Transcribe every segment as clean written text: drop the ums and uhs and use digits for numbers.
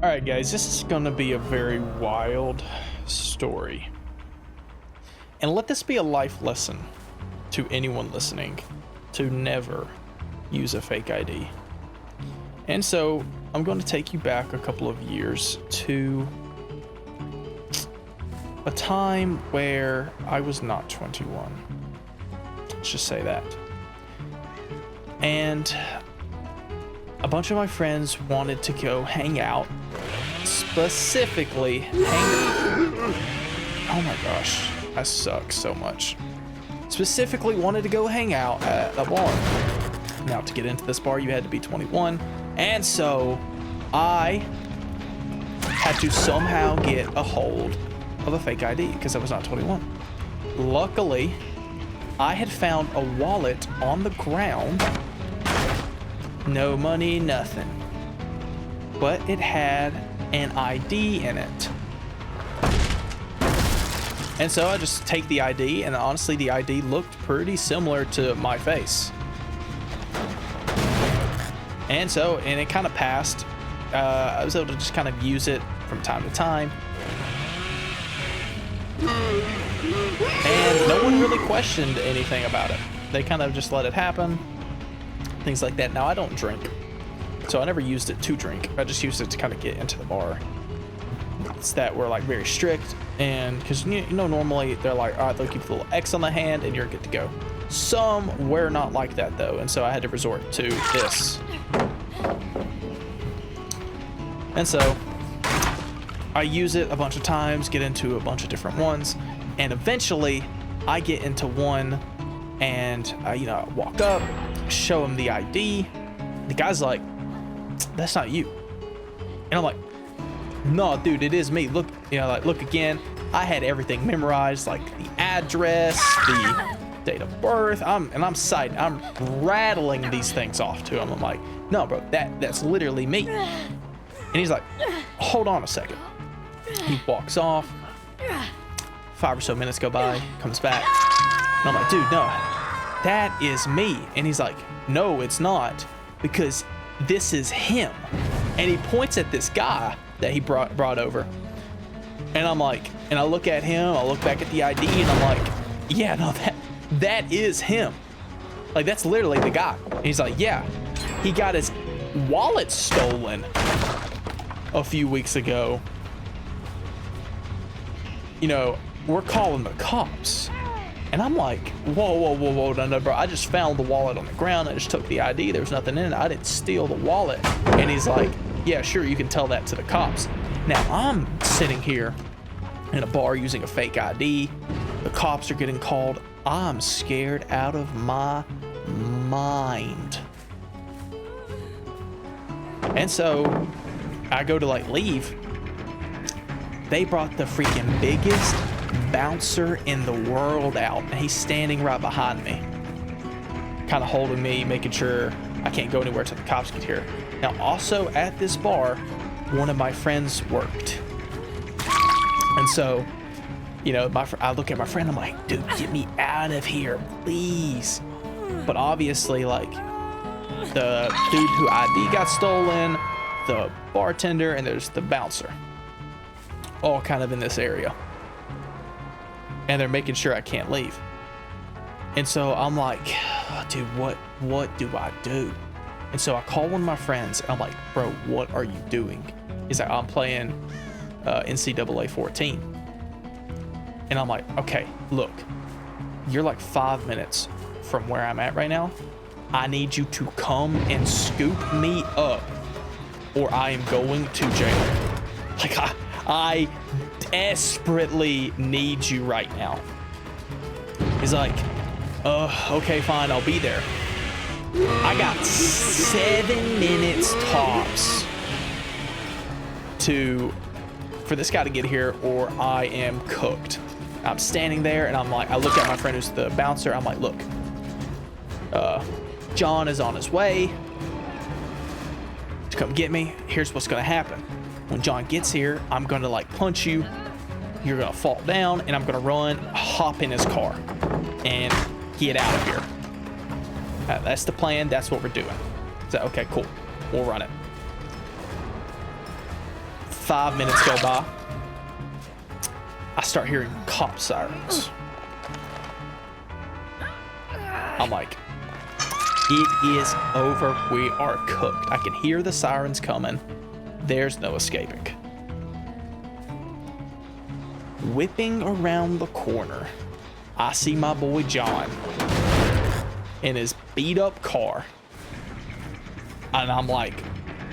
All right, guys, this is going to be a very wild story. And let this be a life lesson to anyone listening to never use a fake ID. And so I'm going to take you back a couple of years to a time where I was not 21. Let's just say that. And a bunch of my friends wanted to go hang out, specifically oh my gosh, I suck so much. Specifically wanted to go hang out at a bar. Now, to get into this bar, you had to be 21. And so I had to somehow get a hold of a fake ID because I was not 21. Luckily, I had found a wallet on the ground. No money, nothing. But it had an ID in it. And so I just take the ID, and honestly, the ID looked pretty similar to my face. And it kind of passed. I was able to just kind of use it from time to time. And no one really questioned anything about it. They kind of just let it happen. Things like that. Now, I don't drink, so I never used it to drink. I just used it to kind of get into the bar. It's that we're like very strict, and because you know normally they're like, all right, they'll keep the little X on the hand and you're good to go. Some were not like that though, and so I had to resort to this. And so I use it a bunch of times, get into a bunch of different ones, and eventually I get into one, and I walk up, show him the ID. The guy's like, "That's not you," and I'm like, "No, dude, it is me. Look, look again." I had everything memorized, like the address, the date of birth. I'm rattling these things off to him. I'm like, "No, bro, that's literally me." And he's like, "Hold on a second." He walks off. 5 or so minutes go by, comes back. And I'm like, "Dude, no, that is me." And he's like, "No, it's not, because this is him." And he points at this guy that he brought over. And I'm like, and I look at him, I look back at the ID, and I'm like, "Yeah, no, that is him. Like, that's literally the guy." And he's like, "Yeah, he got his wallet stolen a few weeks ago. We're calling the cops." And I'm like, whoa, no, bro. I just found the wallet on the ground. I just took the ID. There was nothing in it. I didn't steal the wallet. And he's like, "Yeah, sure, you can tell that to the cops." Now, I'm sitting here in a bar using a fake ID. The cops are getting called. I'm scared out of my mind. And so I go to leave. They brought the freaking biggest bouncer in the world out, and he's standing right behind me, kind of holding me, making sure I can't go anywhere till the cops get here. Now, also at this bar, one of my friends worked, and so I look at my friend, I'm like, "Dude, get me out of here, please." But obviously, the dude who ID got stolen, the bartender, and there's the bouncer, all kind of in this area, and they're making sure I can't leave. And so I'm like, "Dude, what do I do?" And so I call one of my friends, and I'm like, "Bro, what are you doing?" He's like, "I'm playing NCAA 14. And I'm like, "Okay, look, you're like 5 minutes from where I'm at right now. I need you to come and scoop me up, or I am going to jail. Like, I desperately need you right now." He's like, "Okay, fine, I'll be there." I got 7 minutes tops for this guy to get here, or I am cooked. I'm standing there, and I'm like, I look at my friend who's the bouncer. I'm like, "Look, John is on his way to come get me. Here's what's gonna happen. When John gets here, I'm gonna punch you. You're gonna fall down, and I'm gonna run, hop in his car, and get out of here. That's the plan. That's what we're doing." So, okay, cool. We'll run it. 5 minutes go by. I start hearing cop sirens. I'm like, it is over. We are cooked. I can hear the sirens coming. There's no escaping. Whipping around the corner, I see my boy John in his beat up car. And I'm like,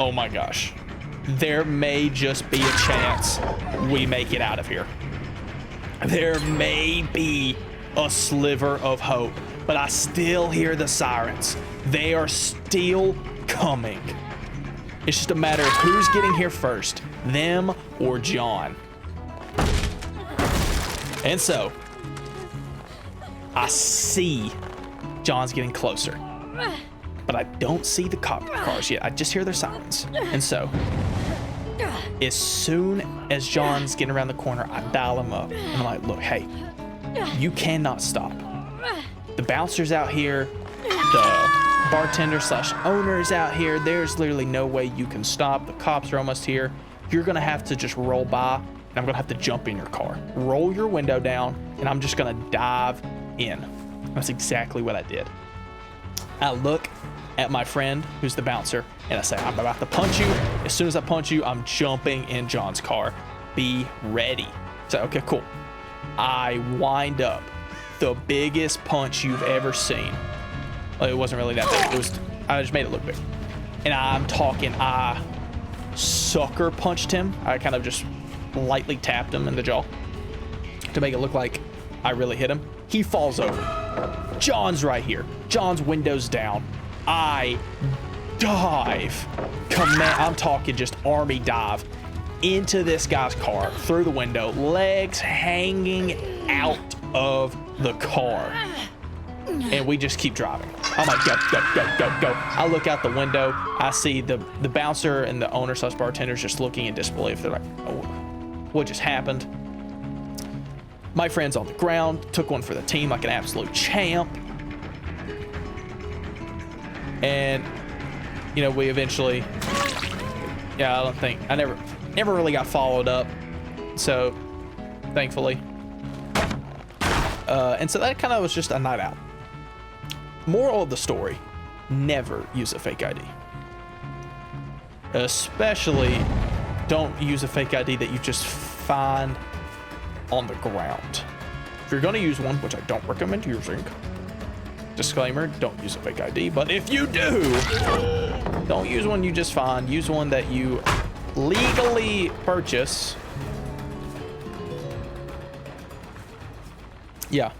oh my gosh, there may just be a chance we make it out of here. There may be a sliver of hope, but I still hear the sirens. They are still coming. It's just a matter of who's getting here first, them or John. And so, I see John's getting closer, but I don't see the cop cars yet. I just hear their sirens. And so, as soon as John's getting around the corner, I dial him up. And I'm like, look, hey, you cannot stop. The bouncer's out here. The bartender / owner is out here. There's literally no way you can stop. The cops are almost here. You're going to have to just roll by, and I'm going to have to jump in your car. Roll your window down, and I'm just going to dive in. That's exactly what I did. I look at my friend, who's the bouncer, and I say, I'm about to punch you. As soon as I punch you, I'm jumping in John's car. Be ready. So, okay, cool. I wind up the biggest punch you've ever seen. Well, it wasn't really that big. I just made it look big. And I'm talking, I sucker punched him. I kind of just lightly tapped him in the jaw to make it look like I really hit him. He falls over. John's right here. John's window's down. I dive. I'm talking just army dive into this guy's car through the window, legs hanging out of the car. And we just keep driving. I'm like, go, go, go, go, go. I look out the window. I see the bouncer and the owner / bartenders just looking in disbelief. They're like, oh, what just happened? My friend's on the ground, took one for the team like an absolute champ. And, you know, we eventually, I never really got followed up. So, thankfully. And so that kind of was just a night out. Moral of the story, never use a fake ID. Especially don't use a fake ID that you just find on the ground. If you're gonna use one, which I don't recommend using, disclaimer, don't use a fake ID, but if you do, don't use one you just find. Use one that you legally purchase. Yeah.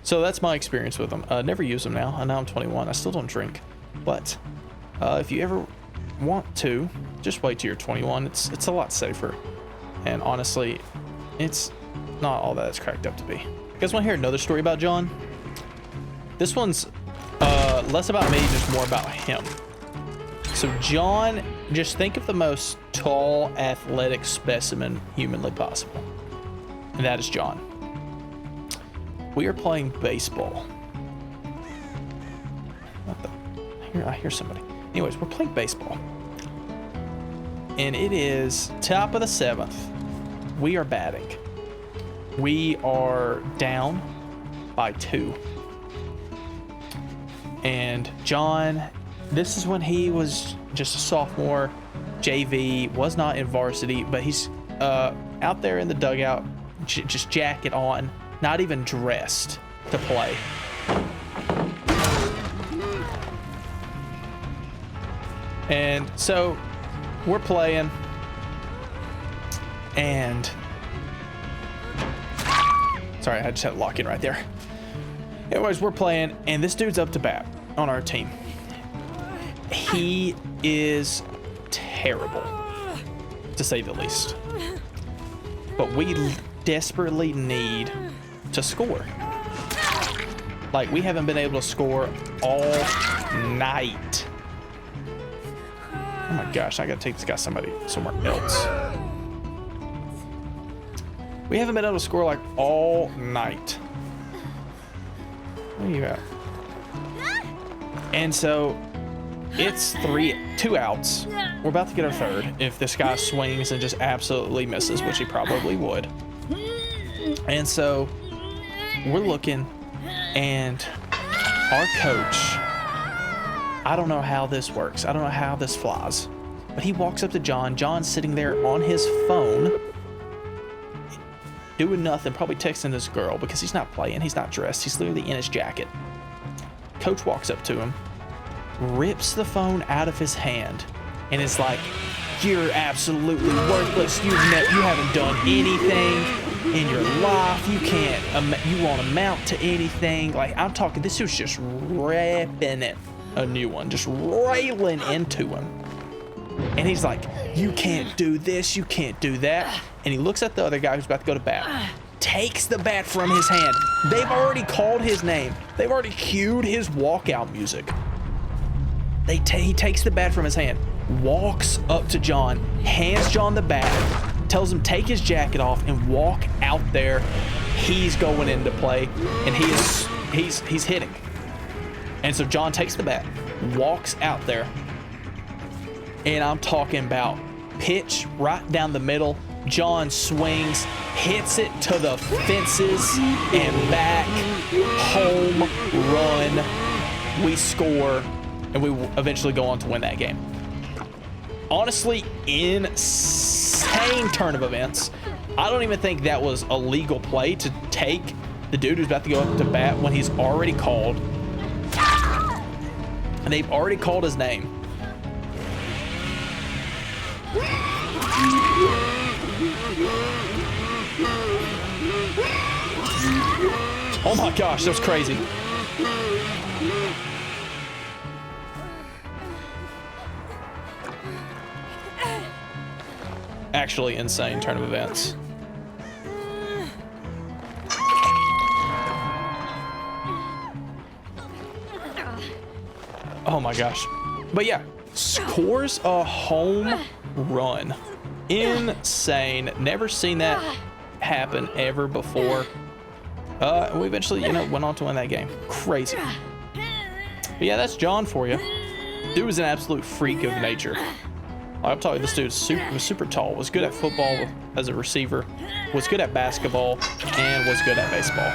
So that's my experience with them. Never use them now. Now I'm 21. I still don't drink. But if you ever want to, just wait till you're 21. It's a lot safer. And honestly, it's not all that it's cracked up to be. You guys want to hear another story about John? This one's less about me, just more about him. So John, just think of the most tall, athletic specimen humanly possible. And that is John. We are playing baseball. What the? I hear somebody. Anyways, we're playing baseball. And it is top of the 7th. We are batting. We are down by 2. And John, this is when he was just a sophomore, JV, was not in varsity, but he's out there in the dugout, just jacket on, not even dressed to play. And so we're playing, and sorry, I just had to lock in right there. Anyways, we're playing, and this dude's up to bat on our team. He is terrible, to say the least. But we desperately need to score. Like, we haven't been able to score all night. Oh my gosh, I gotta take this guy somewhere else. We haven't been able to score like all night. Where are you at? And so It's 2 outs. We're about to get our third if this guy swings and just absolutely misses, which he probably would. And so we're looking, and our coach, I don't know how this works. I don't know how this flies, but he walks up to John. John's sitting there on his phone, doing nothing, probably texting this girl because he's not playing. He's not dressed. He's literally in his jacket. Coach walks up to him, rips the phone out of his hand, and is like, "You're absolutely worthless. You haven't done anything in your life. You won't amount to anything." Like, I'm talking, this dude's just ripping it a new one, just railing into him. And he's like, "You can't do this, you can't do that." And he looks at the other guy who's about to go to bat, takes the bat from his hand. They've already called his name. They've already cued his walkout music. He takes the bat from his hand, walks up to John, hands John the bat, tells him take his jacket off and walk out there. He's going into play, and he's hitting. And so John takes the bat, walks out there, and I'm talking about pitch right down the middle. John swings, hits it to the fences and back, home run. We score, and we eventually go on to win that game. Honestly, insane turn of events. I don't even think that was a legal play to take the dude who's about to go up to bat when he's already called. And they've already called his name. Oh my gosh, that was crazy. Actually insane turn of events. Oh my gosh. But yeah, scores a home run. Insane. Never seen that happen ever before. We eventually, went on to win that game. Crazy. But yeah, that's John for you. Dude was an absolute freak of nature. I'm talking, this dude was super tall, was good at football as a receiver, was good at basketball, and was good at baseball.